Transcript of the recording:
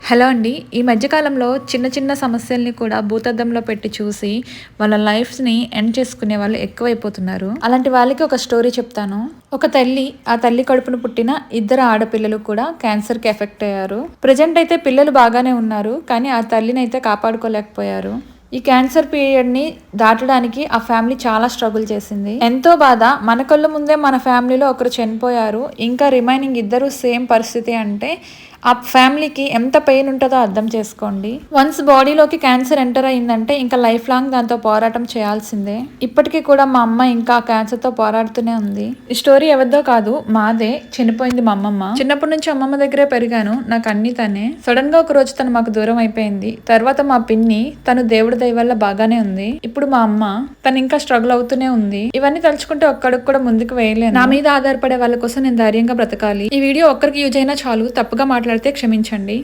Hello అండి. ఈ మధ్య కాలంలో చిన్న చిన్న సమస్యల్ని కూడా భూతద్దంలో పెట్టి చూసి వాళ్ళ లైఫ్స్‌ని ఎండ్ చేసుకునే వాళ్ళు ఎక్కువైపోతున్నారు. అలాంటి వాళ్ళకి ఒక స్టోరీ చెప్తాను. ఒక తల్లి, ఆ తల్లి కడుపున పుట్టిన ఇద్దరు ఆడపిల్లలు కూడా క్యాన్సర్‌కి ఎఫెక్ట్ అయ్యారు. ప్రెజెంట్ అయితే పిల్లలు బాగానే ఉన్నారు. కానీ ఆ తల్లినైతే కాపాడుకోలేకపోయారు. ఈ క్యాన్సర్ పీరియడ్‌ని దాటడానికి ఆ ఫ్యామిలీ చాలా స్ట్రగుల్ చేసింది. ఎంతో బాధ. మన కళ్ళ ముందే మన ఫ్యామిలీలో ఒకరు చనిపోయారు. ఇంకా రిమైనింగ్ ఇద్దరు సేమ్ పరిస్థితి అంటే ఆ ఫ్యామిలీకి ఎంత పెయిన్ ఉంటుందో అర్థం చేసుకోండి. వన్స్ బాడీలోకి క్యాన్సర్ ఎంటర్ అయిందంటే ఇంకా లైఫ్ లాంగ్ దాంతో పోరాటం చేయాల్సిందే. ఇప్పటికీ కూడా మా అమ్మ ఇంకా క్యాన్సర్తో పోరాడుతూనే ఉంది. ఈ స్టోరీ ఎవరిదో కాదు, మాదే. చనిపోయింది మా అమ్మమ్మ. చిన్నప్పటి నుంచి అమ్మమ్మ దగ్గరే పెరిగాను. నాకు అన్ని తనే. సడన్ గా ఒక రోజు తను మాకు దూరం అయిపోయింది. తర్వాత మా పిన్ని, తను దేవుడి దయ వల్ల బాగానే ఉంది. ఇప్పుడు మా అమ్మ, తను ఇంకా స్ట్రగుల్ అవుతూనే ఉంది. ఇవన్నీ తలుచుకుంటే ఒక్కడికి కూడా ముందుకు వేయలేను. నా మీద ఆధారపడే వాళ్ళ కోసం నేను ధైర్యంగా బ్రతకాలి. ఈ వీడియో ఒక్కరికి యూజ్ అయినా చాలు. తప్పుగా మాట్లాడితే క్షమించండి.